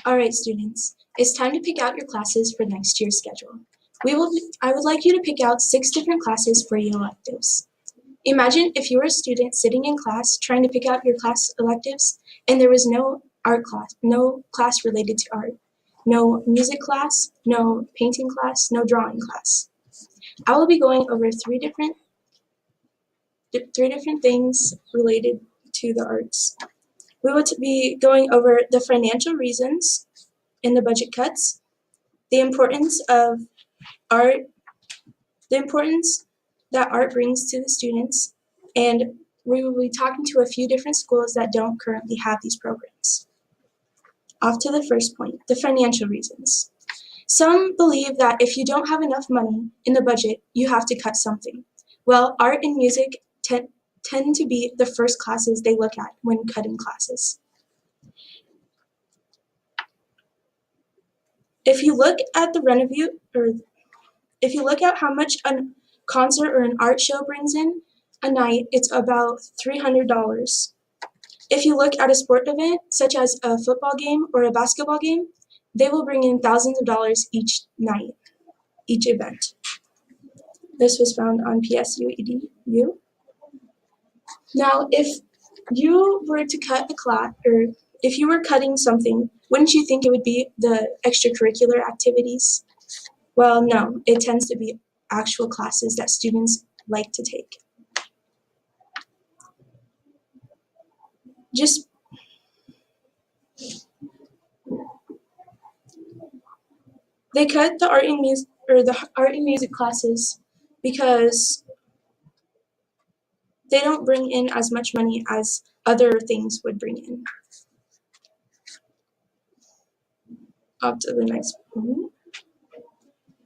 Alright students, it's time to pick out your classes for next year's schedule. I would like you to pick out 6 different classes for your electives. Imagine if you were a student sitting in class trying to pick out your class electives and there was no art class, no class related to art, no music class, no painting class, no drawing class. I will be going over three different things related to the arts. We will be going over the financial reasons and the budget cuts, the importance of art, the importance that art brings to the students, and we will be talking to a few different schools that don't currently have these programs. Off to the first point, the financial reasons. Some believe that if you don't have enough money in the budget, you have to cut something. Well, art and music tend to be the first classes they look at when cutting classes. If you look at the revenue, or if you look at how much a concert or an art show brings in a night, it's about $300. If you look at a sport event, such as a football game or a basketball game, they will bring in thousands of dollars each night, each event. This was found on PSU.edu. Now, if you were to cut a class, or if you were cutting something, wouldn't you think it would be the extracurricular activities? Well, no, it tends to be actual classes that students like to take. They cut the art and music classes because they don't bring in as much money as other things would bring in. Up to the next point.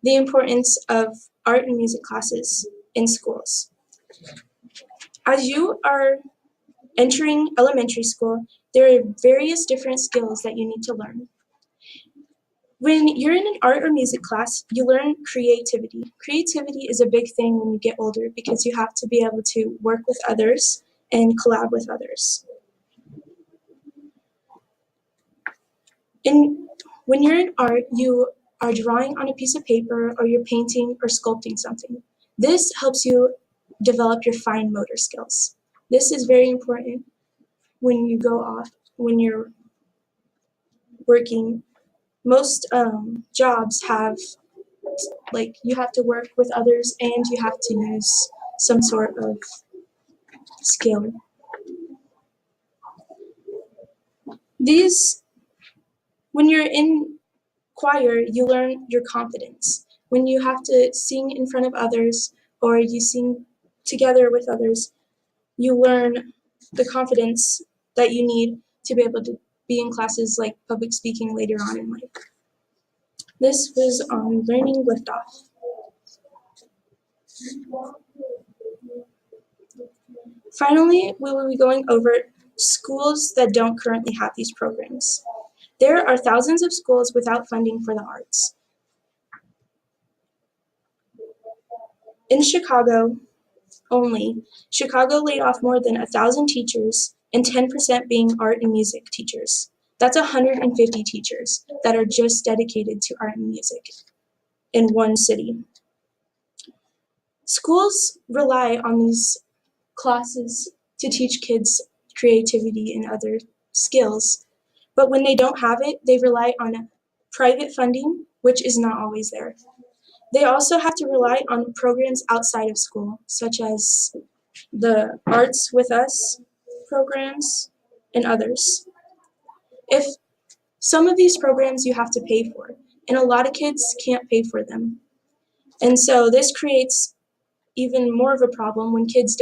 The importance of art and music classes in schools. As you are entering elementary school, there are various different skills that you need to learn. When you're in an art or music class, you learn creativity. Creativity is a big thing when you get older because you have to be able to work with others and collab with others. When you're in art, you are drawing on a piece of paper or you're painting or sculpting something. This helps you develop your fine motor skills. This is very important when you're working. Most jobs have, you have to work with others and you have to use some sort of skill. When you're in choir, you learn your confidence. When you have to sing in front of others or you sing together with others, you learn the confidence that you need to be able to be in classes like public speaking later on in life. This was on learning liftoff. Finally, we will be going over schools that don't currently have these programs. There are thousands of schools without funding for the arts. In Chicago only, Chicago laid off more than 1,000 teachers, and 10% being art and music teachers. That's 150 teachers that are just dedicated to art and music in one city. Schools rely on these classes to teach kids creativity and other skills, but when they don't have it, they rely on private funding, which is not always there. They also have to rely on programs outside of school, such as the Arts with Us programs and others. If some of these programs you have to pay for, and a lot of kids can't pay for them. And so this creates even more of a problem when kids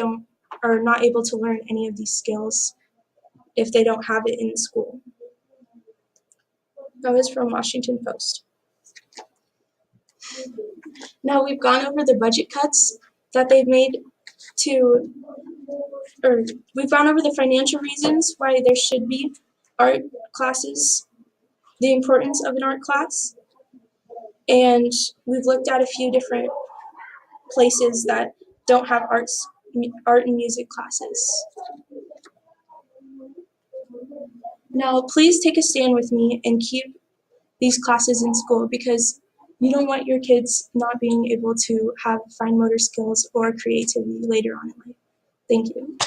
are not able to learn any of these skills if they don't have it in school. That was from Washington Post. Now we've gone over the budget cuts that they've made we've gone over the financial reasons why there should be art classes, the importance of an art class, and we've looked at a few different places that don't have art and music classes. Now please take a stand with me and keep these classes in school because you don't want your kids not being able to have fine motor skills or creativity later on in life. Thank you.